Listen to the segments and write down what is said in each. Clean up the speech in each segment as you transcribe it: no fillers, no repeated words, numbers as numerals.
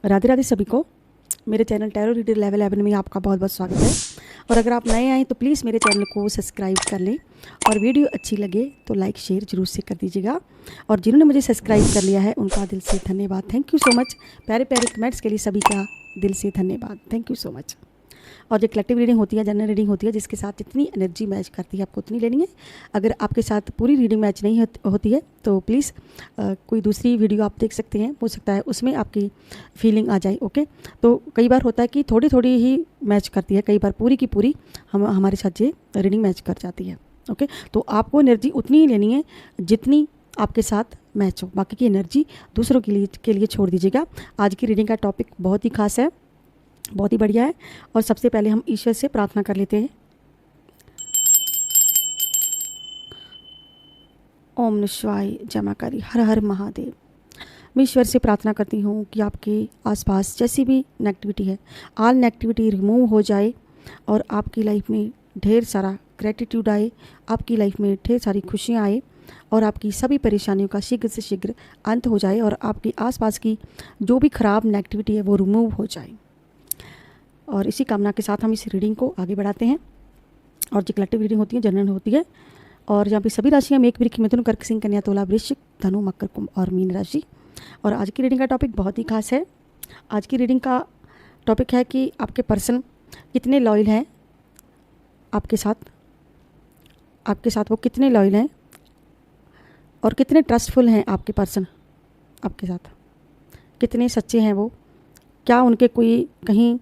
राधे राधे सभी को। मेरे चैनल टैरो रीडर लेवल 11 में आपका बहुत बहुत स्वागत है। और अगर आप नए आए तो प्लीज़ मेरे चैनल को सब्सक्राइब कर लें और वीडियो अच्छी लगे तो लाइक शेयर जरूर से कर दीजिएगा। और जिन्होंने मुझे सब्सक्राइब कर लिया है उनका दिल से धन्यवाद, थैंक यू सो मच। प्यारे प्यारे कमेंट्स के लिए सभी का दिल से धन्यवाद, थैंक यू सो मच। और जो कलेक्टिव रीडिंग होती है, जनरल रीडिंग होती है, जिसके साथ जितनी एनर्जी मैच करती है आपको उतनी लेनी है। अगर आपके साथ पूरी रीडिंग मैच नहीं होती है तो प्लीज़ कोई दूसरी वीडियो आप देख सकते हैं, हो सकता है उसमें आपकी फीलिंग आ जाए। ओके, तो कई बार होता है कि थोड़ी थोड़ी ही मैच करती है, कई बार पूरी की पूरी हमारे साथ ये रीडिंग मैच कर जाती है। ओके, तो आपको एनर्जी उतनी ही लेनी है जितनी आपके साथ मैच हो, बाकी की एनर्जी दूसरों के लिए छोड़ दीजिएगा। आज की रीडिंग का टॉपिक बहुत ही खास है, बहुत ही बढ़िया है। और सबसे पहले हम ईश्वर से प्रार्थना कर लेते हैं। ओम नमः शिवाय, जमाकारी, हर हर महादेव। मैं ईश्वर से प्रार्थना करती हूँ कि आपके आसपास जैसी भी नेगेटिविटी है, ऑल नेगेटिविटी रिमूव हो जाए और आपकी लाइफ में ढेर सारा ग्रेटिट्यूड आए, आपकी लाइफ में ढेर सारी खुशियाँ आए और आपकी सभी परेशानियों का शीघ्र से शीघ्र अंत हो जाए और आपके आसपास की जो भी ख़राब नेगेटिविटी है वो रिमूव हो जाए। और इसी कामना के साथ हम इस रीडिंग को आगे बढ़ाते हैं। और जो कलेक्टिव रीडिंग होती है, जनरल होती है, और जहाँ पे सभी राशियाँ मेष, वृश्चिक, मिथुन, कर्क, सिंह, कन्या, तुला, वृश्चिक, धनु, मकर, कुंभ और मीन राशि। और आज की रीडिंग का टॉपिक बहुत ही खास है। आज की रीडिंग का टॉपिक है कि आपके पर्सन कितने लॉयल हैं आपके साथ वो कितने लॉयल हैं और कितने ट्रस्टफुल हैं आपके पर्सन आपके साथ, कितने सच्चे हैं वो, क्या उनके कोई कहीं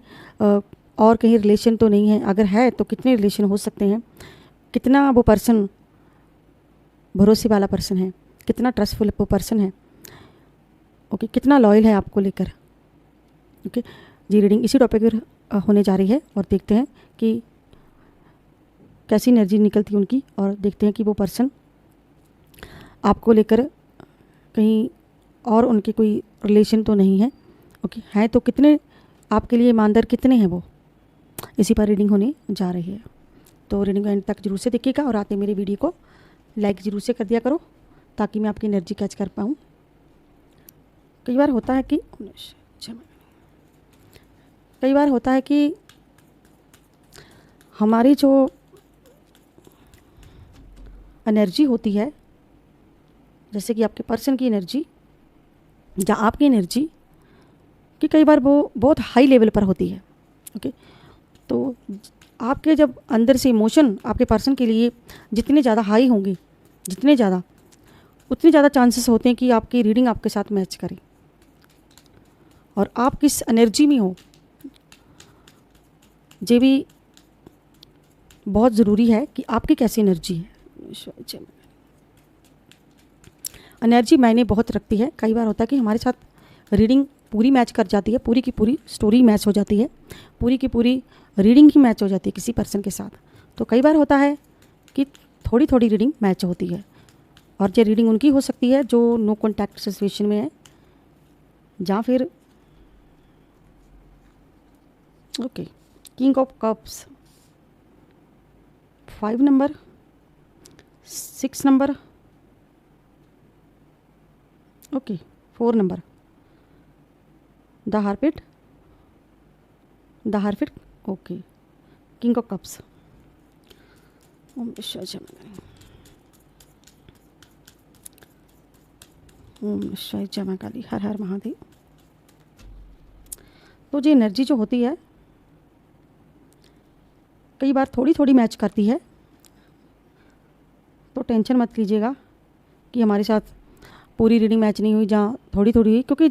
और कहीं रिलेशन तो नहीं है, अगर है तो कितने रिलेशन हो सकते हैं, कितना वो पर्सन भरोसे वाला पर्सन है, कितना ट्रस्टफुल वो पर्सन है, ओके, कितना लॉयल है आपको लेकर। ओके जी, रीडिंग इसी टॉपिक पर होने जा रही है और देखते हैं कि कैसी एनर्जी निकलती है उनकी और देखते हैं कि वो पर्सन आपको लेकर कहीं और उनके कोई रिलेशन तो नहीं है। ओके, हैं तो कितने आपके लिए ईमानदार, कितने हैं वो, इसी पर रीडिंग होने जा रही है। तो रीडिंग एंड तक जरूर से देखिएगा और आते मेरे वीडियो को लाइक जरूर से कर दिया करो ताकि मैं आपकी एनर्जी कैच कर पाऊँ। कई बार होता है कि हमारी जो एनर्जी होती है, जैसे कि आपके पर्सन की एनर्जी या आपकी एनर्जी, कि कई बार वो बहुत हाई लेवल पर होती है। ओके, तो आपके जब अंदर से इमोशन आपके पर्सन के लिए जितने ज़्यादा हाई होंगे, उतने ज़्यादा चांसेस होते हैं कि आपकी रीडिंग आपके साथ मैच करे। और आप किस एनर्जी में हो ये भी बहुत ज़रूरी है कि आपकी कैसी एनर्जी है। एनर्जी मायने बहुत रखती है। कई बार होता है कि हमारे साथ रीडिंग पूरी मैच कर जाती है, पूरी की पूरी स्टोरी मैच हो जाती है, पूरी की पूरी रीडिंग ही मैच हो जाती है किसी पर्सन के साथ। तो कई बार होता है कि थोड़ी थोड़ी रीडिंग मैच होती है और ये रीडिंग उनकी हो सकती है जो नो कॉन्टैक्ट सिचुएशन में है, या फिर okay, king of cups, 5 number, 6 number, okay, 4 number, the hermit, okay, king of cups. ओम शिवाय, जय मां काली, हर हर महादेव। तो ये एनर्जी जो होती है कई बार थोड़ी थोड़ी मैच करती है, तो टेंशन मत लीजिएगा कि हमारे साथ पूरी रीडिंग मैच नहीं हुई, जहाँ थोड़ी थोड़ी हुई, क्योंकि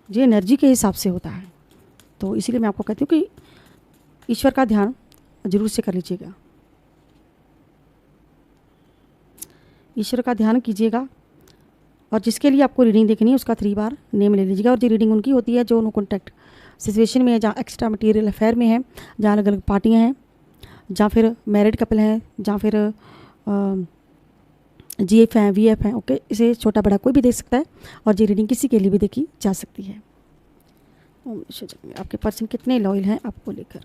ये एनर्जी के हिसाब से होता है। तो इसीलिए मैं आपको कहती हूँ कि ईश्वर का ध्यान जरूर से कर लीजिएगा, ईश्वर का ध्यान कीजिएगा। और जिसके लिए आपको रीडिंग देखनी है उसका 3 बार नेम ले लीजिएगा। और ये रीडिंग उनकी होती है जो नो कॉन्टैक्ट सिचुएशन में है, जहाँ एक्स्ट्रा मटेरियल अफेयर में है, जहाँ अलग अलग पार्टियाँ हैं, जहाँ फिर मैरिड कपल हैं, जहाँ फिर GF हैं, VF हैं। ओके, इसे छोटा बड़ा कोई भी देख सकता है और ये रीडिंग किसी के लिए भी देखी जा सकती है। आपके पर्सन कितने लॉयल हैं आपको लेकर।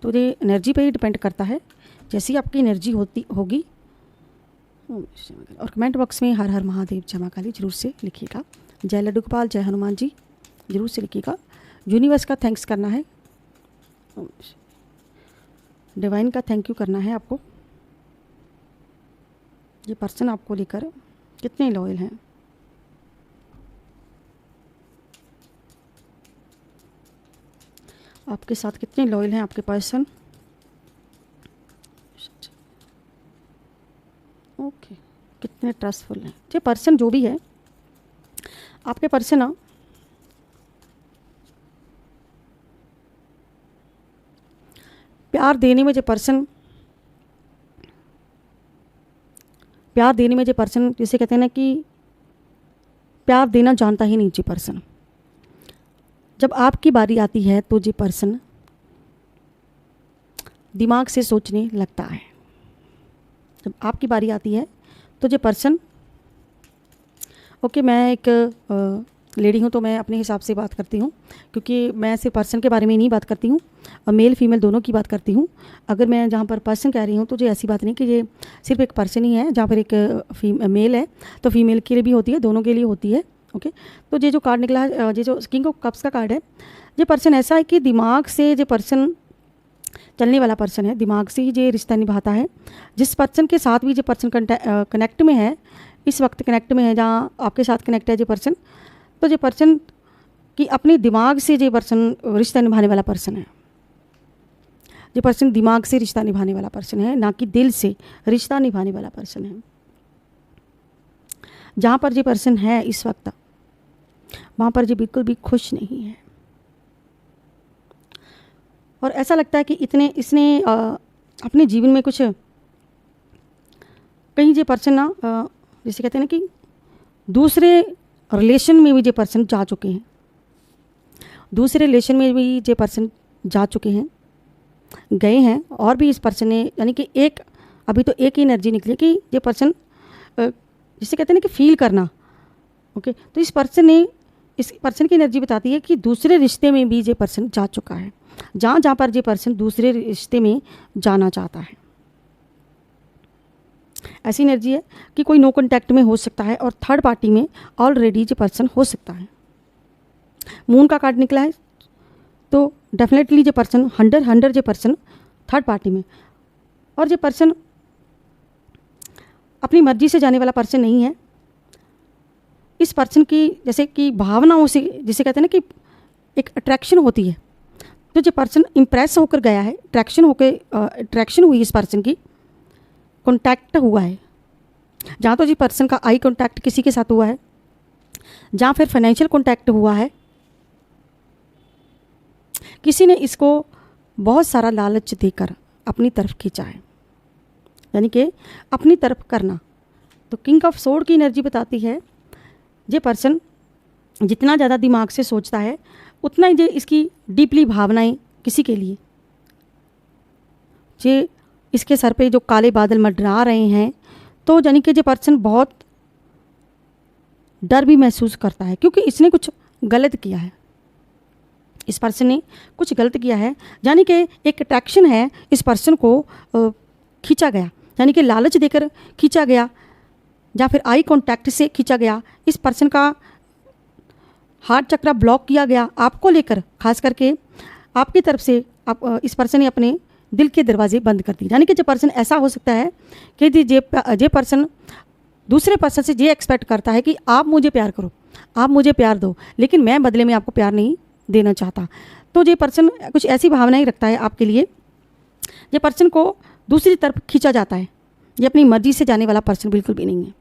तो ये एनर्जी पे ही डिपेंड करता है, जैसी आपकी एनर्जी होगी। और कमेंट बॉक्स में हर हर महादेव जय मां काली जरूर से लिखिएगा। जय लड्डू गोपाल, जय हनुमान जी जरूर से लिखिएगा। यूनिवर्स का थैंक्स करना है, डिवाइन का थैंक यू करना है आपको। ये पर्सन आपको लेकर कितने लॉयल हैं, आपके साथ कितने लॉयल हैं आपके पर्सन। ओके, कितने ट्रस्टफुल हैं ये पर्सन। जो भी है आपके पर्सन ना, प्यार देने में जो पर्सन, प्यार देने में जो पर्सन, जिसे कहते हैं ना कि प्यार देना जानता ही नहीं जी पर्सन। जब आपकी बारी आती है तो जी पर्सन दिमाग से सोचने लगता है। जब आपकी बारी आती है तो जो पर्सन, ओके मैं एक लेडी हूँ तो मैं अपने हिसाब से बात करती हूँ, क्योंकि मैं सिर्फ पर्सन के बारे में नहीं बात करती हूँ, मेल फीमेल दोनों की बात करती हूँ। अगर मैं जहाँ पर पर्सन कह रही हूँ तो ये ऐसी बात नहीं कि ये सिर्फ एक पर्सन ही है। जहाँ पर एक मेल है तो फीमेल के लिए भी होती है, दोनों के लिए होती है। ओके, तो ये जो कार्ड निकला है, ये जो किंग ऑफ कप्स का कार्ड है, ये पर्सन ऐसा है कि दिमाग से ये पर्सन चलने वाला पर्सन है, दिमाग से ही ये रिश्ता निभाता है। जिस पर्सन के साथ भी ये पर्सन कनेक्ट में है, इस वक्त कनेक्ट में है, जहाँ आपके साथ कनेक्ट है ये पर्सन, तो ये पर्सन की अपने दिमाग से ये पर्सन रिश्ता निभाने वाला पर्सन है। ये पर्सन दिमाग से रिश्ता निभाने वाला पर्सन है, ना कि दिल से रिश्ता निभाने वाला पर्सन है। जहाँ पर ये पर्सन है इस वक्त, वहाँ पर ये बिल्कुल भी खुश नहीं है। और ऐसा लगता है कि इसने अपने जीवन में कुछ कहीं ये पर्सन ना, जैसे कहते हैं ना कि दूसरे रिलेशन में भी ये पर्सन जा चुके हैं, दूसरे रिलेशन में भी ये पर्सन जा चुके हैं, गए हैं। और भी इस पर्सन ने, यानी कि एक अभी तो एक ही एनर्जी निकली कि ये पर्सन, जिसे कहते हैं ना कि फील करना। ओके, तो इस पर्सन की एनर्जी बताती है कि दूसरे रिश्ते में भी ये पर्सन जा चुका है, जहाँ पर ये पर्सन दूसरे रिश्ते में जाना चाहता है। ऐसी एनर्जी है कि कोई नो कॉन्टैक्ट में हो सकता है और थर्ड पार्टी में ऑलरेडी ये पर्सन हो सकता है। मून का कार्ड निकला है, तो डेफिनेटली ये पर्सन 100 ये पर्सन थर्ड पार्टी में। और ये पर्सन अपनी मर्जी से जाने वाला पर्सन नहीं है। इस पर्सन की जैसे कि भावनाओं से, जिसे कहते हैं ना कि एक अट्रैक्शन होती है, तो जो पर्सन इम्प्रेस होकर गया है, अट्रैक्शन हुई इस पर्सन की, कॉन्टैक्ट हुआ है। जहाँ तो जी पर्सन का आई कॉन्टैक्ट किसी के साथ हुआ है, जहाँ फिर फाइनेंशियल कॉन्टैक्ट हुआ है, किसी ने इसको बहुत सारा लालच देकर अपनी तरफ खींचा है, यानी कि अपनी तरफ करना। तो किंग ऑफ सोर्ड की एनर्जी बताती है ये पर्सन जितना ज़्यादा दिमाग से सोचता है, उतना ही ये इसकी डीपली भावनाएं किसी के लिए, ये इसके सर पे जो काले बादल मंडरा रहे हैं, तो यानी कि ये पर्सन बहुत डर भी महसूस करता है, क्योंकि इसने कुछ गलत किया है। इस पर्सन ने कुछ गलत किया है, यानी कि एक अट्रैक्शन है, इस पर्सन को खींचा गया, यानी कि लालच देकर खींचा गया, या फिर आई कांटेक्ट से खींचा गया। इस पर्सन का हार्ट चक्र ब्लॉक किया गया आपको लेकर, खास करके आपकी तरफ से। इस पर्सन ने अपने दिल के दरवाजे बंद कर दिए, यानी कि जो पर्सन ऐसा हो सकता है कि जे पर्सन दूसरे पर्सन से ये एक्सपेक्ट करता है कि आप मुझे प्यार करो, आप मुझे प्यार दो, लेकिन मैं बदले में आपको प्यार नहीं देना चाहता। तो ये पर्सन कुछ ऐसी भावनाएं रखता है आपके लिए, ये पर्सन को दूसरी तरफ खींचा जाता है। ये अपनी मर्जी से जाने वाला पर्सन बिल्कुल भी नहीं है,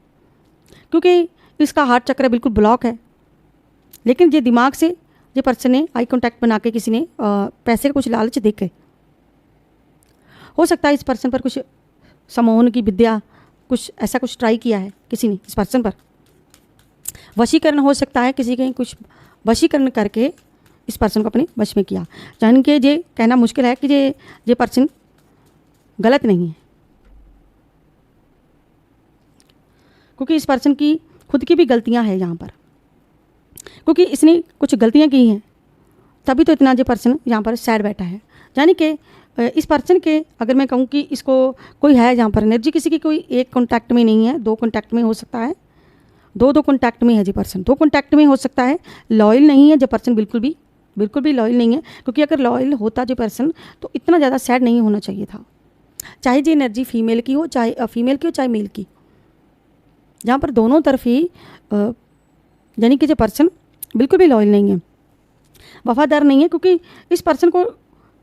क्योंकि इसका हार्ट चक्र बिल्कुल ब्लॉक है। लेकिन ये दिमाग से ये पर्सन ने आई कांटेक्ट बना के, किसी ने पैसे का कुछ लालच देख के, हो सकता है इस पर्सन पर कुछ सम्मोहन की विद्या, कुछ ऐसा कुछ ट्राई किया है किसी ने इस पर्सन पर। वशीकरण हो सकता है, किसी के कुछ वशीकरण करके इस पर्सन को अपने वश में किया। यानी कि ये कहना मुश्किल है कि ये पर्सन गलत नहीं है, क्योंकि इस पर्सन की खुद की भी गलतियां हैं यहाँ पर, क्योंकि इसने कुछ गलतियां की हैं, तभी तो इतना ये पर्सन यहाँ पर सैड बैठा है। यानी कि इस पर्सन के अगर मैं कहूँ कि इसको कोई है जहाँ पर एनर्जी किसी की कोई एक कॉन्टैक्ट में नहीं है, 2 कॉन्टैक्ट में हो सकता है, 2 कॉन्टैक्ट में है जी पर्सन, 2 कॉन्टैक्ट में हो सकता है। लॉयल नहीं है जो पर्सन, बिल्कुल भी लॉयल नहीं है, क्योंकि अगर लॉयल होता जो पर्सन तो इतना ज़्यादा सैड नहीं होना चाहिए था। चाहे जी एनर्जी फीमेल की हो, चाहे मेल की, जहाँ पर दोनों तरफ ही यानी कि जो पर्सन बिल्कुल भी लॉयल नहीं है, वफादार नहीं है, क्योंकि इस पर्सन को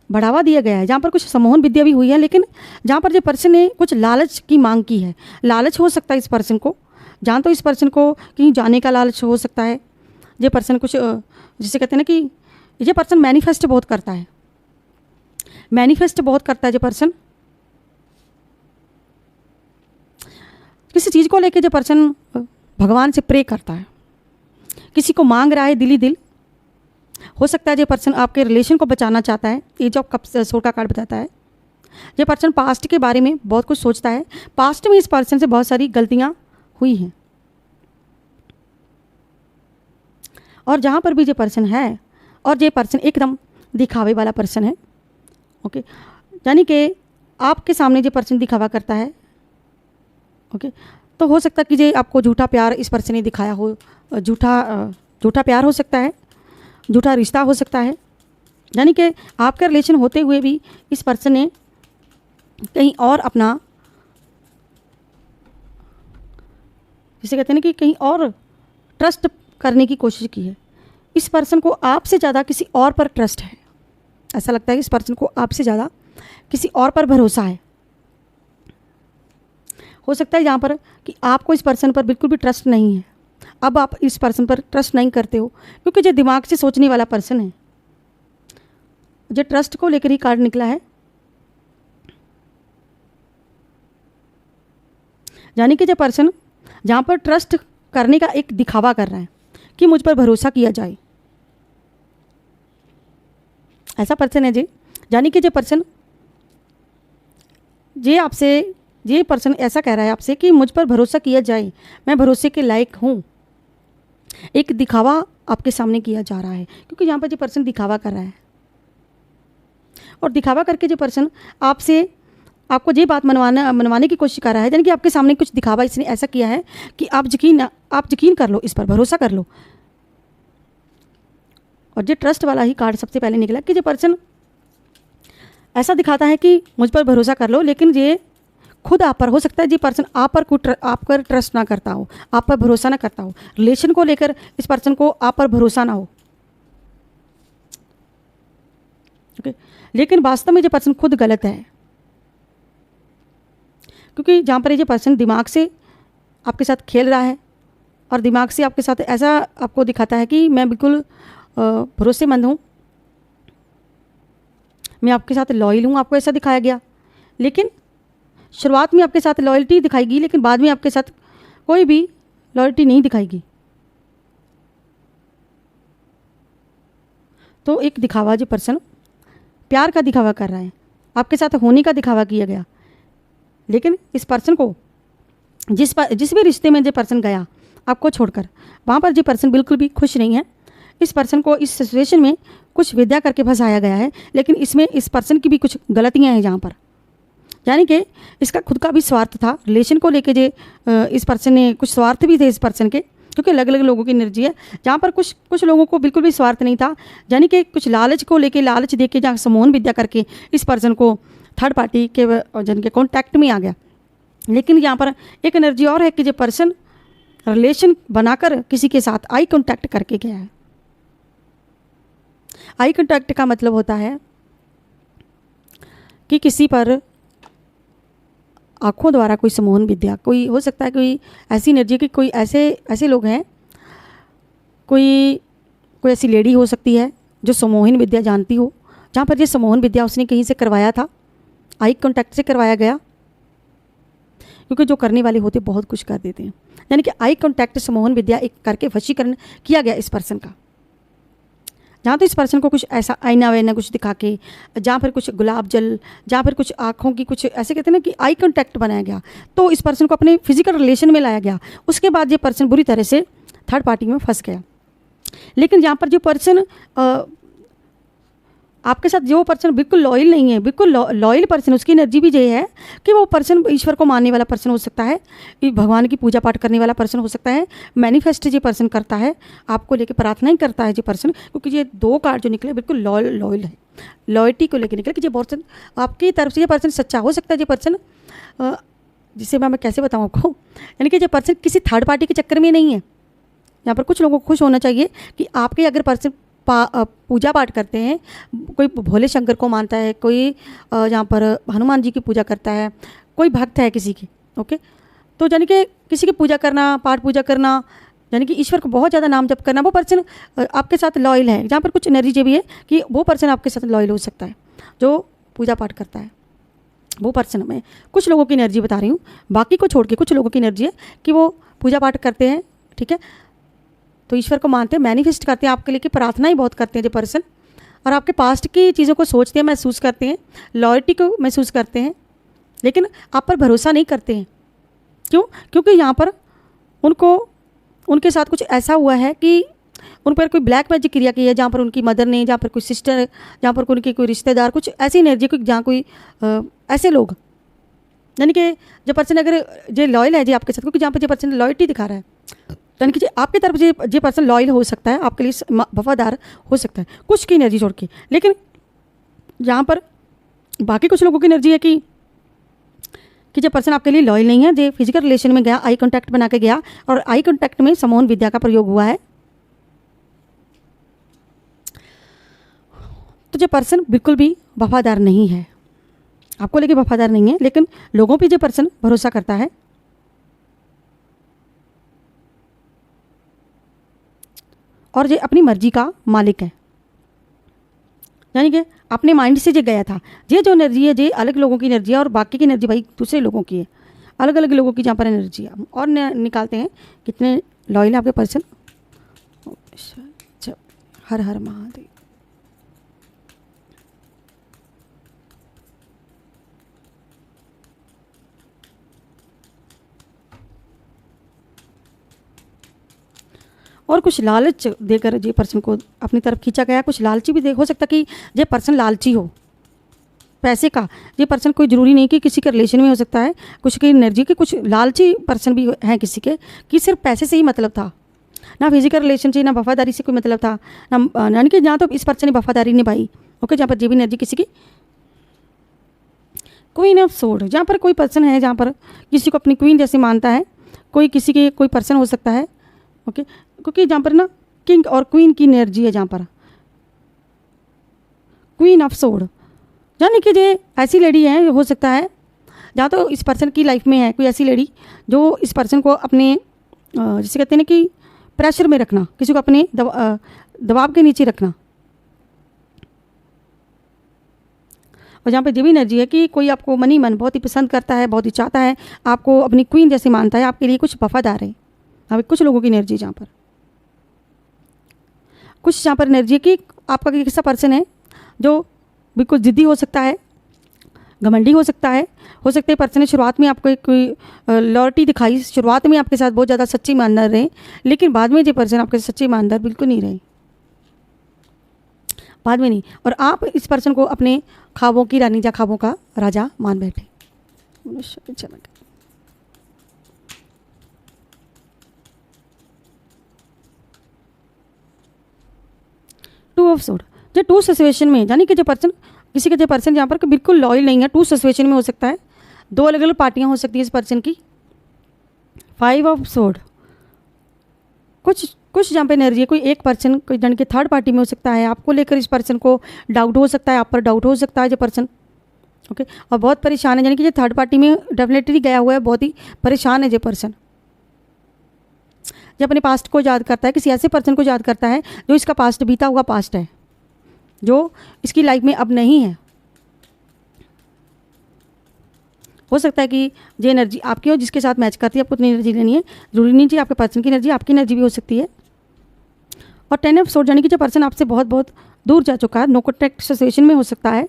बढ़ावा दिया गया है। जहाँ पर कुछ सम्मोहन विद्या भी हुई है, लेकिन जहाँ पर जो पर्सन ने कुछ लालच की मांग की है, लालच हो सकता है इस पर्सन को, जहाँ तो इस पर्सन को कहीं जाने का लालच हो सकता है। ये पर्सन कुछ जिसे कहते हैं ना कि ये पर्सन मैनिफेस्ट बहुत करता है, जो पर्सन किसी चीज़ को लेके जो पर्सन भगवान से प्रे करता है, किसी को मांग रहा है दिल ही दिल। हो सकता है ये पर्सन आपके रिलेशन को बचाना चाहता है, एज ऑफ कप्स सोल का कार्ड बताता है। ये पर्सन पास्ट के बारे में बहुत कुछ सोचता है, पास्ट में इस पर्सन से बहुत सारी गलतियां हुई हैं, और जहाँ पर भी ये पर्सन है, और ये पर्सन एकदम दिखावे वाला पर्सन है। ओके, यानी कि आपके सामने जो पर्सन दिखावा करता है, ओके, तो हो सकता है कि ये आपको झूठा प्यार इस पर्सन ने दिखाया हो, झूठा प्यार हो सकता है, झूठा रिश्ता हो सकता है। यानी कि आपका रिलेशन होते हुए भी इस पर्सन ने कहीं और अपना, जिसे कहते हैं ना कि कहीं और ट्रस्ट करने की कोशिश की है। इस पर्सन को आपसे ज़्यादा किसी और पर ट्रस्ट है, ऐसा लगता है कि इस पर्सन को आपसे ज़्यादा किसी और पर भरोसा है। हो सकता है यहाँ पर कि आपको इस पर्सन पर बिल्कुल भी ट्रस्ट नहीं है, अब आप इस पर्सन पर ट्रस्ट नहीं करते हो, क्योंकि जो दिमाग से सोचने वाला पर्सन है, जो ट्रस्ट को लेकर ही कार्ड निकला है। यानी कि जो पर्सन जहाँ पर ट्रस्ट करने का एक दिखावा कर रहा है कि मुझ पर भरोसा किया जाए, ऐसा पर्सन है जी। यानी कि जो पर्सन ये पर्सन ऐसा कह रहा है आपसे कि मुझ पर भरोसा किया जाए, मैं भरोसे के लायक हूँ। एक दिखावा आपके सामने किया जा रहा है, क्योंकि यहाँ पर जो पर्सन दिखावा कर रहा है, और दिखावा करके जो पर्सन आपको ये बात मनवाने की कोशिश कर रहा है, यानी कि आपके सामने कुछ दिखावा इसने ऐसा किया है कि आप यकीन कर लो, इस पर भरोसा कर लो। और ये ट्रस्ट वाला ही कार्ड सबसे पहले निकला कि जो पर्सन ऐसा दिखाता है कि मुझ पर भरोसा कर लो, लेकिन ये खुद आप पर, हो सकता है जी पर्सन आप पर ट्रस्ट ना करता हो, आप पर भरोसा ना करता हो, रिलेशन को लेकर इस पर्सन को आप पर भरोसा ना हो। ओके, लेकिन वास्तव में ये पर्सन खुद गलत है, क्योंकि जहाँ पर ये पर्सन दिमाग से आपके साथ खेल रहा है, और दिमाग से आपके साथ ऐसा आपको दिखाता है कि मैं बिल्कुल भरोसेमंद हूँ, मैं आपके साथ लॉयल हूँ, आपको ऐसा दिखाया गया। लेकिन शुरुआत में आपके साथ लॉयल्टी दिखाएगी, लेकिन बाद में आपके साथ कोई भी लॉयल्टी नहीं दिखाएगी। तो एक दिखावा, जो पर्सन प्यार का दिखावा कर रहा है, आपके साथ होने का दिखावा किया गया, लेकिन इस पर्सन को जिस भी रिश्ते में जो पर्सन गया आपको छोड़कर, वहाँ पर जो पर्सन बिल्कुल भी खुश नहीं है। इस पर्सन को इस सिचुएशन में कुछ विद्या करके फंसाया गया है, लेकिन इसमें इस पर्सन की भी कुछ गलतियाँ हैं जहाँ पर, यानी कि इसका खुद का भी स्वार्थ था रिलेशन को लेके। इस पर्सन ने कुछ स्वार्थ भी थे इस पर्सन के, क्योंकि अलग अलग लोगों की एनर्जी है। जहाँ पर कुछ लोगों को बिल्कुल भी स्वार्थ नहीं था, यानी कि कुछ लालच को लेके, लालच दे के, जहाँ सम्मोहन विद्या करके इस पर्सन को थर्ड पार्टी के जिनके कॉन्टैक्ट में आ गया। लेकिन यहाँ पर एक एनर्जी और है कि जो पर्सन रिलेशन बनाकर किसी के साथ आई कॉन्टैक्ट करके गया है। आई कॉन्टैक्ट का मतलब होता है कि किसी पर आँखों द्वारा कोई सम्मोहन विद्या, कोई हो सकता है कोई ऐसी एनर्जी की, कोई ऐसे लोग हैं, कोई ऐसी लेडी हो सकती है जो सम्मोहन विद्या जानती हो, जहाँ पर ये सम्मोहन विद्या उसने कहीं से करवाया था, आई कॉन्टैक्ट से करवाया गया, क्योंकि जो करने वाले होते बहुत कुछ कर देते हैं। यानी कि आई कॉन्टैक्ट सम्मोहन विद्या एक करके वशीकरण किया गया इस पर्सन का, जहाँ तो इस पर्सन को कुछ ऐसा आईना वाईना कुछ दिखा के, जहाँ पर कुछ गुलाब जल, जहाँ पर कुछ आँखों की कुछ ऐसे कहते हैं ना कि आई कॉन्टैक्ट बनाया गया, तो इस पर्सन को अपने फिजिकल रिलेशन में लाया गया। उसके बाद ये पर्सन बुरी तरह से थर्ड पार्टी में फंस गया। लेकिन यहाँ पर जो पर्सन आपके साथ जो पर्सन बिल्कुल लॉयल नहीं है, बिल्कुल लॉयल पर्सन, उसकी एनर्जी भी ये है कि वो पर्सन ईश्वर को मानने वाला पर्सन हो सकता है, भगवान की पूजा पाठ करने वाला पर्सन हो सकता है, मैनिफेस्ट जो पर्सन करता है, आपको लेके प्रार्थना ही करता है जो पर्सन, क्योंकि ये 2 कार्ड जो निकले बिल्कुल लॉयल है, लॉयल्टी को लेकर निकले कि जो पर्सन आपकी तरफ से ये पर्सन सच्चा हो सकता है, जो पर्सन जिसे मैं कैसे बताऊँ आपको, यानी कि जो पर्सन किसी थर्ड पार्टी के चक्कर में नहीं है। यहाँ पर कुछ लोगों को खुश होना चाहिए कि आपके अगर पर्सन पूजा पाठ करते हैं, कोई भोले शंकर को मानता है, कोई यहाँ पर हनुमान जी की पूजा करता है, कोई भक्त है किसी की, ओके, तो यानी कि किसी की पूजा करना, पाठ पूजा करना, यानी कि ईश्वर को बहुत ज़्यादा नाम जप करना, वो पर्सन आपके साथ लॉयल है। जहाँ पर कुछ एनर्जी भी है कि वो पर्सन आपके साथ लॉयल हो सकता है जो पूजा पाठ करता है, वो पर्सन। मैं कुछ लोगों की एनर्जी बता रही हूँ, बाकी को छोड़ के कुछ लोगों की एनर्जी है कि वो पूजा पाठ करते हैं, ठीक है, तो ईश्वर को मानते हैं, मैनिफेस्ट करते हैं, आपके लिए प्रार्थना ही बहुत करते हैं जो पर्सन, और आपके पास्ट की चीज़ों को सोचते हैं, महसूस करते हैं, लॉयल्टी को महसूस करते हैं, लेकिन आप पर भरोसा नहीं करते हैं। क्यों? क्योंकि यहाँ पर उनको उनके साथ कुछ ऐसा हुआ है कि उन पर कोई ब्लैक मैजिक क्रिया की है, जहाँ पर उनकी मदर ने, जहाँ पर कोई सिस्टर, जहाँ पर उनके कोई रिश्तेदार, कुछ ऐसी एनर्जी, जहाँ कोई ऐसे लोग, यानी कि जो पर्सन अगर जो लॉयल है जी आपके साथ, क्योंकि जहाँ पर जो पर्सन लॉयल्टी दिखा रहा है, यानी कि आपकी तरफ जो पर्सन लॉयल हो सकता है, आपके लिए वफादार हो सकता है कुछ की एनर्जी छोड़ के। लेकिन यहाँ पर बाकी कुछ लोगों की एनर्जी है कि जो पर्सन आपके लिए लॉयल नहीं है, जो फिजिकल रिलेशन में गया, आई कांटेक्ट बना के गया, और आई कांटेक्ट में समोहन विद्या का प्रयोग हुआ है, तो जो पर्सन बिल्कुल भी वफादार नहीं है, आपको लेके वफादार नहीं है, लेकिन लोगों पे जो पर्सन भरोसा करता है, और ये अपनी मर्जी का मालिक है, यानी कि अपने माइंड से जो गया था, ये जो एनर्जी है, ये अलग लोगों की एनर्जी है, और बाकी की एनर्जी भाई दूसरे लोगों की है, अलग अलग लोगों की जहाँ पर एनर्जी है। और निकालते हैं कितने लॉयल है आपके पर्सन। हर हर महादेव। और कुछ लालच देकर ये पर्सन को अपनी तरफ खींचा गया, कुछ लालची भी हो सकता कि ये पर्सन लालची हो पैसे का। ये पर्सन कोई ज़रूरी नहीं कि किसी के रिलेशन में हो सकता है, कुछ की एनर्जी के कुछ लालची पर्सन भी हैं किसी के, कि सिर्फ पैसे से ही मतलब था, ना फिजिकल रिलेशन से, ना वफादारी से कोई मतलब था, ना, यानी कि जहाँ तो इस पर्सन ने वफादारी निभाई, ओके, जहाँ पर ये भी एनर्जी किसी की क्वीन ऑफ सोर्ड, जहाँ पर कोई पर्सन है जहाँ पर किसी को अपनी क्वीन जैसे मानता है, कोई किसी के कोई पर्सन हो सकता है, ओके, क्योंकि जहाँ पर ना किंग और क्वीन की एनर्जी है, जहाँ पर क्वीन ऑफ सोर्ड, यानी कि ये ऐसी लेडी है, हो सकता है जहाँ तो इस पर्सन की लाइफ में है कोई ऐसी लेडी जो इस पर्सन को अपने जैसे कहते हैं ना कि प्रेशर में रखना, किसी को अपने दबाव के नीचे रखना, और जहाँ पे ये भी एनर्जी है कि कोई आपको मनी मन बहुत ही पसंद करता है, बहुत ही चाहता है, आपको अपनी क्वीन जैसे मानता है, आपके लिए कुछ वफादार है। अभी कुछ लोगों की एनर्जी जहाँ पर कुछ जहाँ पर एनर्जी कि आपका कैसा पर्सन है जो बिल्कुल ज़िद्दी हो सकता है, घमंडी हो सकता है पर्सन ने शुरुआत में आपको कोई लॉयल्टी दिखाई, शुरुआत में आपके साथ बहुत ज़्यादा सच्ची ईमानदार रहे, लेकिन बाद में जो पर्सन आपके सच्चे ईमानदार बिल्कुल नहीं रहे, बाद में नहीं, और आप इस पर्सन को अपने ख्वाबों की रानी या ख्वाबों का राजा मान बैठे। टू ऑफ सोर्ड, जो टू सिचुएशन में, यानी कि जो पर्सन किसी का जो पर्सन जहाँ पर बिल्कुल लॉयल नहीं है, टू सिचुएशन में हो सकता है, 2 अलग अलग पार्टियाँ हो सकती है इस पर्सन की। 5 ऑफ सोर्ड, कुछ जहाँ पे एनर्जी है, कोई एक पर्सन कोई जन के थर्ड पार्टी में हो सकता है, आपको लेकर इस पर्सन को डाउट हो सकता है, आप पर डाउट हो सकता है जो पर्सन, ओके, और बहुत परेशान है, यानी कि जो थर्ड पार्टी में डेफिनेटली गया हुआ है, बहुत ही परेशान है जो पर्सन, जो अपने पास्ट को याद करता है, किसी ऐसे पर्सन को याद करता है जो इसका पास्ट बीता हुआ पास्ट है, जो इसकी लाइफ में अब नहीं है। हो सकता है कि ये एनर्जी आपकी हो जिसके साथ मैच करती है, आपको उतनी एनर्जी लेनी है, जरूरी नहीं चाहिए आपके पर्सन की एनर्जी, आपकी एनर्जी भी हो सकती है। और 10 ऑफ सोर्ड, यानी कि जो पर्सन आपसे बहुत बहुत दूर जा चुका है, नो कॉन्टैक्ट सिचुएशन में हो सकता है,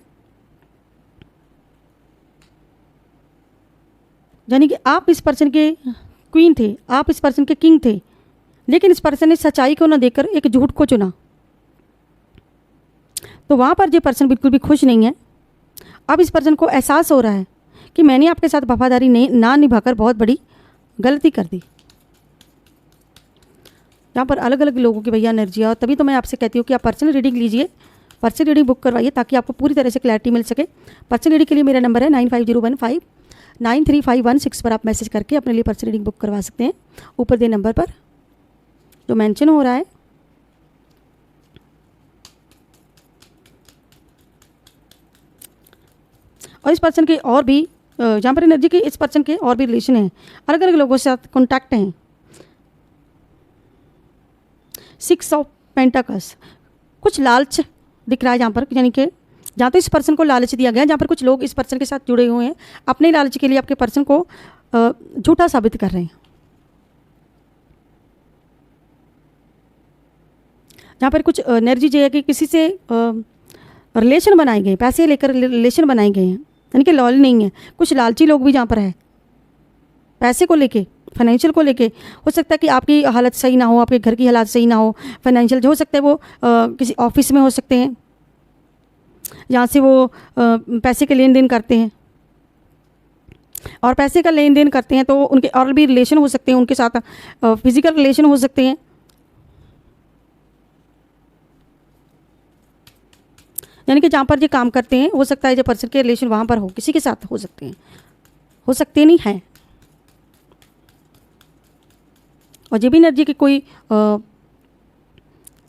यानी कि आप इस पर्सन के क्वीन थे, आप इस पर्सन के किंग थे, लेकिन इस पर्सन ने सच्चाई को ना देखकर एक झूठ को चुना, तो वहाँ पर जो पर्सन बिल्कुल भी खुश नहीं है। अब इस पर्सन को एहसास हो रहा है कि मैंने आपके साथ वफादारी नहीं ना निभाकर बहुत बड़ी गलती कर दी। यहाँ पर अलग अलग लोगों की भैया एनर्जी है, और तभी तो मैं आपसे कहती हूँ कि आप पर्सनल रीडिंग लीजिए, पर्सनल रीडिंग बुक करवाइए, ताकि आपको पूरी तरह से क्लैरिटी मिल सके। पर्सनल रीडिंग के लिए मेरा नंबर है 9501593516 पर आप मैसेज करके अपने लिए पर्सनल रीडिंग बुक करवा सकते हैं, ऊपर दिए नंबर पर जो मेंशन हो रहा है। और इस पर्सन के और भी जहाँ पर एनर्जी के इस पर्सन के और भी रिलेशन हैं, अलग अलग लोगों के साथ कॉन्टैक्ट हैं। 6 ऑफ पेंटाकल्स, कुछ लालच दिख रहा है जहाँ पर, यानी कि जहाँ तो इस पर्सन को लालच दिया गया है, जहाँ पर कुछ लोग इस पर्सन के साथ जुड़े हुए हैं, अपने लालच के लिए आपके पर्सन को झूठा साबित कर रहे हैं। जहाँ पर कुछ एनर्जी जो है कि किसी से रिलेशन बनाए गए, पैसे लेकर रिलेशन बनाए गए हैं, यानी कि लॉयल नहीं है। कुछ लालची लोग भी जहाँ पर है, पैसे को लेके, फाइनेंशियल को लेके। हो सकता है कि आपकी हालत सही ना हो, आपके घर की हालत सही ना हो, फाइनेंशियल जो हो सकता है वो किसी ऑफिस में हो सकते हैं, जहाँ से वो पैसे के लेन देन करते हैं, और पैसे का लेन देन करते हैं तो उनके और भी रिलेशन हो सकते हैं, उनके साथ फिजिकल रिलेशन हो सकते हैं। यानी कि जहाँ पर ये काम करते हैं, हो सकता है जो पर्सन के रिलेशन वहाँ पर हो, किसी के साथ हो सकते हैं, हो सकते नहीं हैं। और ये भी एनर्जी की कोई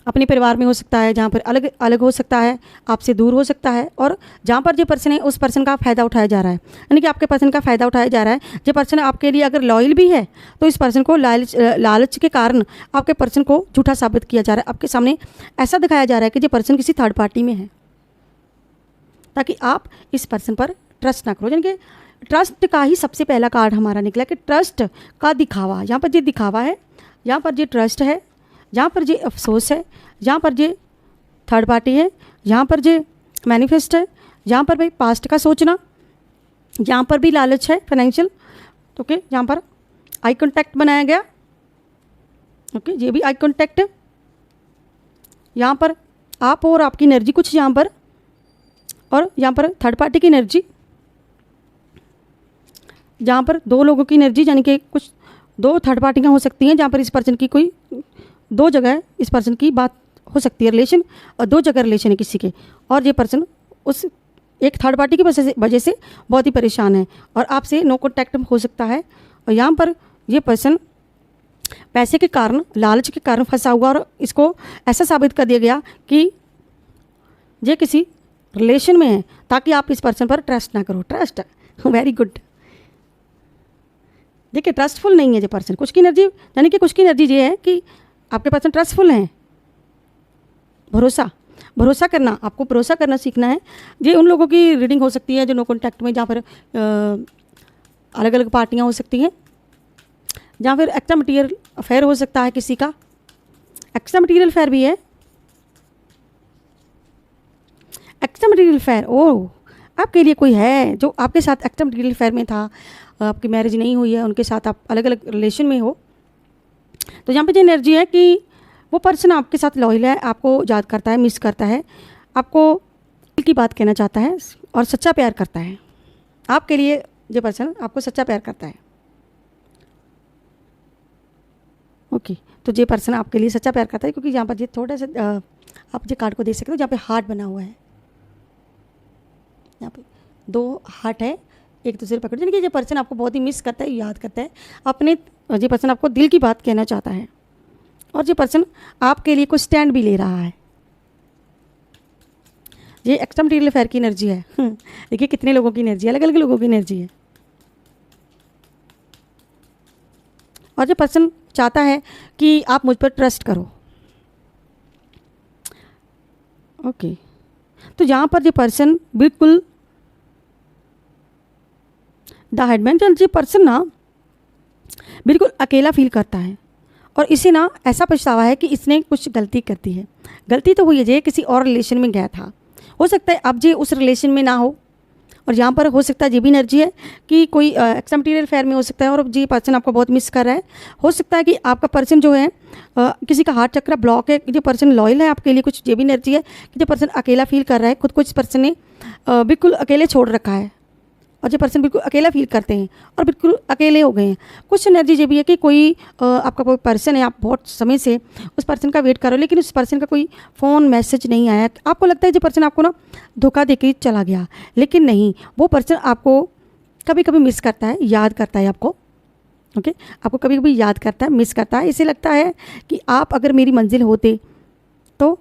अपने परिवार में हो सकता है, जहाँ पर अलग अलग हो सकता है, आपसे दूर हो सकता है, और जहाँ पर जो पर्सन है उस पर्सन का फ़ायदा उठाया जा रहा है, यानी कि आपके पर्सन का फ़ायदा उठाया जा रहा है। जो पर्सन आपके लिए अगर लॉयल भी है तो इस पर्सन को लालच के कारण आपके पर्सन को झूठा साबित किया जा रहा है। आपके सामने ऐसा दिखाया जा रहा है कि जो पर्सन किसी थर्ड पार्टी में है, ताकि आप इस पर्सन पर ट्रस्ट ना करो। यानी कि ट्रस्ट का ही सबसे पहला कार्ड हमारा निकला कि ट्रस्ट का दिखावा। यहाँ पर ये दिखावा है, यहाँ पर ये ट्रस्ट है, यहाँ पर ये अफसोस है, यहाँ पर ये थर्ड पार्टी है, यहाँ पर ये मैनिफेस्ट है, यहाँ पर भाई पास्ट का सोचना, यहाँ पर भी लालच है फाइनेंशियल। ओके, यहाँ पर आई कांटेक्ट बनाया गया। ओके, ये भी आई कांटेक्ट है। यहाँ पर आप और आपकी एनर्जी कुछ यहाँ पर, और यहाँ पर थर्ड पार्टी की एनर्जी, जहाँ पर दो लोगों की एनर्जी, यानी कि कुछ दो थर्ड पार्टियाँ हो सकती हैं, जहाँ पर इस पर्सन की कोई दो जगह इस पर्सन की बात हो सकती है, रिलेशन, और दो जगह रिलेशन है किसी के, और ये पर्सन उस एक थर्ड पार्टी की वजह से बहुत ही परेशान है और आपसे नो कॉन्टैक्ट हो सकता है। और यहाँ पर ये पर्सन पैसे के कारण, लालच के कारण फंसा हुआ, और इसको ऐसा साबित कर दिया गया कि ये किसी रिलेशन में है, ताकि आप इस पर्सन पर ट्रस्ट ना करो। Trust, very good. देखिए, ट्रस्टफुल नहीं है ये पर्सन। कुछ की एनर्जी, यानी कि कुछ की एनर्जी ये है कि आपके पर्सन ट्रस्टफुल हैं। भरोसा करना, आपको भरोसा करना सीखना है। ये उन लोगों की रीडिंग हो सकती है जो नो कॉन्टैक्ट में, जहाँ पर अलग अलग पार्टियाँ हो सकती हैं, जहाँ फिर एक्स्ट्रा मटीरियल अफेयर हो सकता है किसी का। एक्स्ट्रा मटीरियल अफेयर भी है, एक्स्ट्रा मटीरियल अफेयर। ओह, आपके लिए कोई है जो आपके साथ एक्स्ट्रा मटीरियल अफेयर में था, आपकी मैरिज नहीं हुई है, उनके साथ आप अलग अलग रिलेशन में हो। तो यहाँ पे जो एनर्जी है कि वो पर्सन आपके साथ लॉयल है, आपको याद करता है, मिस करता है, आपको दिल की बात कहना चाहता है और सच्चा प्यार करता है। आपके लिए जो पर्सन आपको सच्चा प्यार करता है। ओके, तो ये पर्सन आपके लिए सच्चा प्यार करता है, क्योंकि यहाँ पर ये थोड़ा सा आप जो कार्ड को देख सकते हो, जहाँ पे हार्ट बना हुआ है, यहाँ पे दो हार्ट है एक दूसरे पकड़, यानी कि ये पर्सन आपको बहुत ही मिस करता है, याद करता है अपने। ये पर्सन आपको दिल की बात कहना चाहता है, और ये पर्सन आपके लिए कुछ स्टैंड भी ले रहा है। ये एक्स्ट्रा मटीरियल अफेयर की एनर्जी है। देखिए कितने लोगों की एनर्जी है, अलग अलग लोगों की एनर्जी है। और ये पर्सन चाहता है कि आप मुझ पर ट्रस्ट करो। ओके, तो यहाँ पर ये पर्सन बिल्कुल द हेडमैन, ये पर्सन ना बिल्कुल अकेला फील करता है, और इसे ना ऐसा पछतावा है कि इसने कुछ गलती कर दी है। गलती तो हुई है, ये किसी और रिलेशन में गया था, हो सकता है अब जे उस रिलेशन में ना हो और यहाँ पर हो सकता है ये भी एनर्जी है कि कोई एक्स्ट्रा मटीरियल अफेयर में हो सकता है और जी पर्सन आपको बहुत मिस कर रहा है। हो सकता है कि आपका पर्सन जो है किसी का हार्ट चक्र ब्लॉक है, जो पर्सन लॉयल है आपके लिए, कुछ ये भी एनर्जी है कि जो पर्सन अकेला फील कर रहा है, खुद को इस पर्सन ने बिल्कुल अकेले छोड़ रखा है और जो पर्सन बिल्कुल अकेला फील करते हैं और बिल्कुल अकेले हो गए हैं। कुछ एनर्जी ये भी है कि कोई आपका कोई पर्सन है, आप बहुत समय से उस पर्सन का वेट कर रहे हो लेकिन उस पर्सन का कोई फ़ोन मैसेज नहीं आया। आपको लगता है जो पर्सन आपको ना धोखा दे के चला गया, लेकिन नहीं, वो पर्सन आपको कभी कभी मिस करता है, याद करता है आपको। ओके, आपको कभी कभी याद करता है, मिस करता है। इसे लगता है कि आप अगर मेरी मंजिल होते तो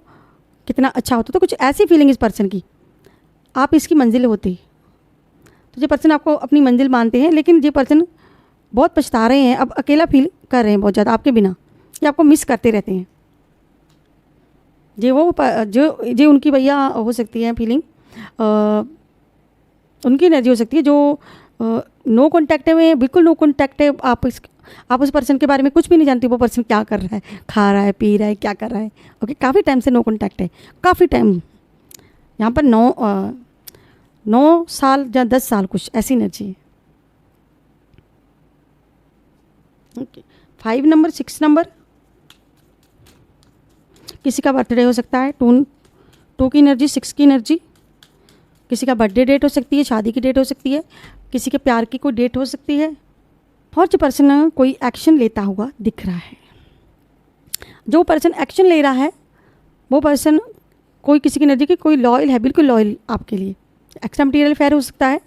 कितना अच्छा होता। तो कुछ ऐसी फीलिंग इस पर्सन की, आप इसकी मंजिल होते। तो ये पर्सन आपको अपनी मंजिल मानते हैं लेकिन ये पर्सन बहुत पछता रहे हैं, अब अकेला फील कर रहे हैं बहुत ज़्यादा आपके बिना, ये आपको मिस करते रहते हैं। जो उनकी भैया हो सकती है फीलिंग, उनकी एनर्जी हो सकती है जो नो कॉन्टैक्ट में, बिल्कुल नो कॉन्टैक्ट है। आप उस पर्सन के बारे में कुछ भी नहीं जानते, वो पर्सन क्या कर रहा है, खा रहा है, पी रहा है, क्या कर रहा है। ओके, काफ़ी टाइम से नो कॉन्टैक्ट है, काफ़ी टाइम, यहाँ पर 9 साल या 10 साल, कुछ ऐसी एनर्जी है। ओके, 5 नंबर, 6 नंबर, किसी का बर्थडे हो सकता है, 2 की एनर्जी, 6 की एनर्जी, किसी का बर्थडे डेट हो सकती है, शादी की डेट हो सकती है, किसी के प्यार की कोई डेट हो सकती है। और जो पर्सन कोई एक्शन लेता हुआ दिख रहा है, जो पर्सन एक्शन ले रहा है वो पर्सन कोई किसी की एनर्जी की कोई लॉयल है, बिल्कुल लॉयल आपके लिए। एक्स्ट्रा मटीरियल अफेयर हो सकता है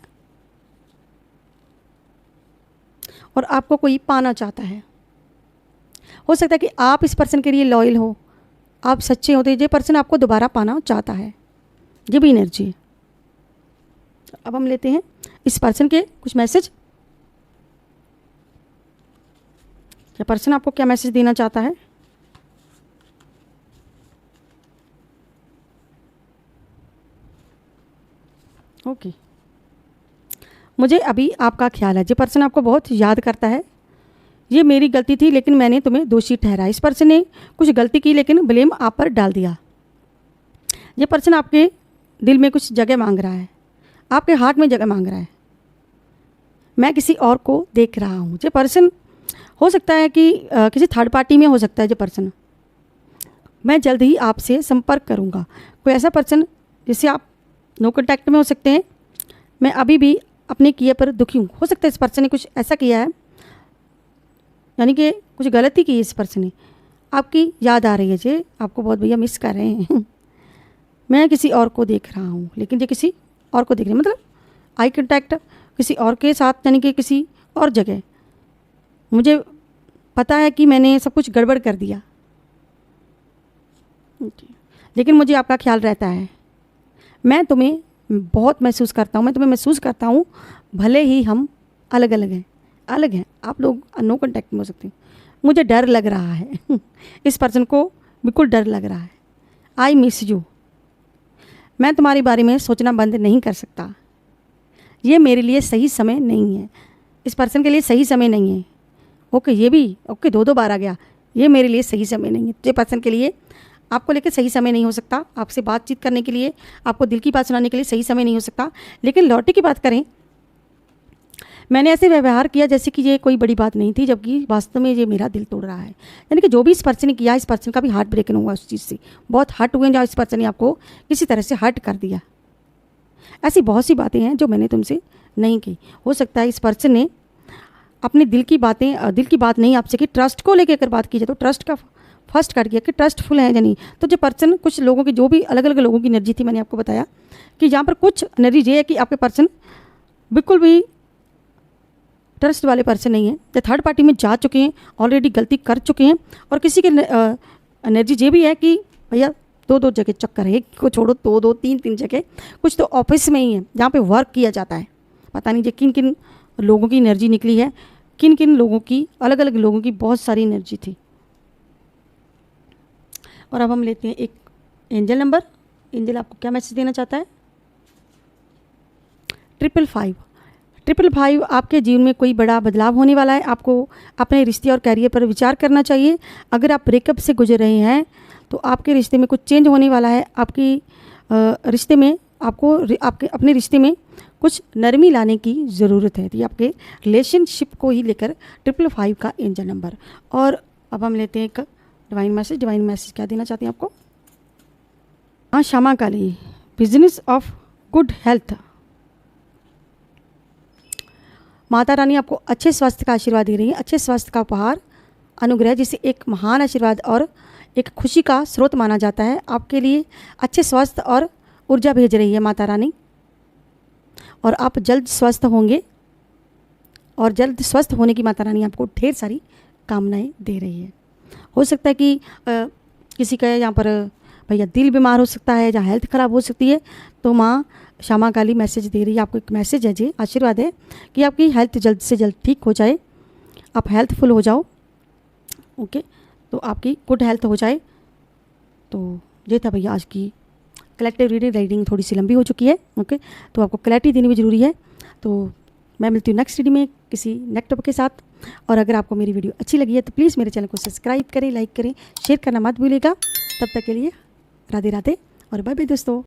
और आपको कोई पाना चाहता है। हो सकता है कि आप इस पर्सन के लिए लॉयल हो, आप सच्चे होते, ये पर्सन आपको दोबारा पाना चाहता है, ये भी एनर्जी है। अब हम लेते हैं इस पर्सन के कुछ मैसेज। ये पर्सन आपको क्या मैसेज देना चाहता है? ओके, मुझे अभी आपका ख्याल है, जो पर्सन आपको बहुत याद करता है। ये मेरी गलती थी लेकिन मैंने तुम्हें दोषी ठहराया। इस पर्सन ने कुछ गलती की लेकिन ब्लेम आप पर डाल दिया। ये पर्सन आपके दिल में कुछ जगह मांग रहा है, आपके हार्ट में जगह मांग रहा है। मैं किसी और को देख रहा हूँ। ये पर्सन हो सकता है कि किसी थर्ड पार्टी में हो सकता है। ये पर्सन, मैं जल्द ही आपसे संपर्क करूँगा। कोई ऐसा पर्सन जिससे आप नो कॉन्टैक्ट में हो सकते हैं। मैं अभी भी अपने किए पर दुखी हूँ। हो सकता है इस पर्सन ने कुछ ऐसा किया है, यानी कि कुछ गलती की इस पर्सन ने, आपकी याद आ रही है, जे आपको बहुत भैया मिस कर रहे हैं। मैं किसी और को देख रहा हूँ, लेकिन ये किसी और को देख रहे हैं, मतलब आई कॉन्टैक्ट किसी और के साथ, यानी कि किसी और जगह। मुझे पता है कि मैंने सब कुछ गड़बड़ कर दिया, लेकिन मुझे आपका ख्याल रहता है। मैं तुम्हें बहुत महसूस करता हूँ, मैं तुम्हें महसूस करता हूँ, भले ही हम अलग अलग हैं। आप लोग नो कॉन्टैक्ट में हो सकते हैं। मुझे डर लग रहा है। इस पर्सन को बिल्कुल डर लग रहा है। I miss you. मैं तुम्हारे बारे में सोचना बंद नहीं कर सकता। ये मेरे लिए सही समय नहीं है। इस पर्सन के लिए सही समय नहीं है। ओके, ये भी ओके, 2 बार आ गया। ये मेरे लिए सही समय नहीं है। ये पर्सन के लिए आपको लेकर सही समय नहीं हो सकता। आपसे बातचीत करने के लिए, आपको दिल की बात सुनाने के लिए सही समय नहीं हो सकता। लेकिन लॉटरी की बात करें, मैंने ऐसे व्यवहार किया जैसे कि ये कोई बड़ी बात नहीं थी, जबकि वास्तव में ये मेरा दिल तोड़ रहा है। यानी कि जो भी इस पर्सन ने किया, इस पर्सन का भी हार्ट ब्रेकन हुआ उस चीज़ से। बहुत हर्ट हुए जहाँ इस पर्सन ने आपको किसी तरह से हर्ट कर दिया। ऐसी बहुत सी बातें हैं जो मैंने तुमसे नहीं की। हो सकता है इस पर्सन ने अपने दिल की बात नहीं आपसे की, ट्रस्ट को लेकर अगर बात की जाए तो ट्रस्ट का फर्स्ट कर दिया कि ट्रस्टफुल है या नहीं। तो जो पर्सन, कुछ लोगों की, जो भी अलग अलग लोगों की एनर्जी थी, मैंने आपको बताया कि यहाँ पर कुछ एनर्जी ये है कि आपके पर्सन बिल्कुल भी ट्रस्ट वाले पर्सन नहीं है। जो थर्ड पार्टी में जा चुके हैं, ऑलरेडी गलती कर चुके हैं। और किसी के एनर्जी ये भी है कि भैया 2 जगह चक्कर है, एक को छोड़ो 2 3 जगह। कुछ तो ऑफिस में ही है जहाँ पे वर्क किया जाता है। पता नहीं ये किन किन लोगों की एनर्जी निकली है, किन किन लोगों की, अलग अलग लोगों की बहुत सारी एनर्जी थी। और अब हम लेते हैं एक एंजल नंबर। एंजल आपको क्या मैसेज देना चाहता है? 555 आपके जीवन में कोई बड़ा बदलाव होने वाला है। आपको अपने रिश्ते और कैरियर पर विचार करना चाहिए। अगर आप ब्रेकअप से गुजर रहे हैं तो आपके रिश्ते में कुछ चेंज होने वाला है। आपकी रिश्ते में आपको आपके अपने रिश्ते में कुछ नरमी लाने की ज़रूरत है। तो ये आपके रिलेशनशिप को ही लेकर 555 का एंजल नंबर। और अब हम लेते हैं एक डिवाइन मैसेज। डिवाइन मैसेज क्या देना चाहती हैं आपको? हाँ, श्यामा काली, business of good health. Mata Rani आपको अच्छे स्वास्थ्य का आशीर्वाद दे रही है, अच्छे स्वास्थ्य का उपहार, अनुग्रह, जिसे एक महान आशीर्वाद और एक खुशी का स्रोत माना जाता है। आपके लिए अच्छे स्वास्थ्य और ऊर्जा भेज रही है माता रानी, और आप जल्द स्वस्थ होंगे, और जल्द स्वस्थ होने की माता रानी आपको ढेर सारी कामनाएं दे रही है। हो सकता है कि किसी का यहाँ पर भैया दिल बीमार हो सकता है, या हेल्थ ख़राब हो सकती है, तो माँ श्यामा काली मैसेज दे रही है आपको, एक मैसेज है जी, आशीर्वाद है कि आपकी हेल्थ जल्द से जल्द ठीक हो जाए, आप हेल्थफुल हो जाओ। ओके, तो आपकी गुड हेल्थ हो जाए। तो ये था भैया आज की कलेक्टिव रीडिंग थोड़ी सी लंबी हो चुकी है। ओके, तो आपको क्लैरिटी देनी भी ज़रूरी है। तो मैं मिलती हूँ नेक्स्ट रीडिंग में किसी नेक्स्ट टॉपिक के साथ। और अगर आपको मेरी वीडियो अच्छी लगी है तो प्लीज़ मेरे चैनल को सब्सक्राइब करें, लाइक करें, शेयर करना मत भूलिएगा। तब तक के लिए राधे राधे और बाय बाय दोस्तों।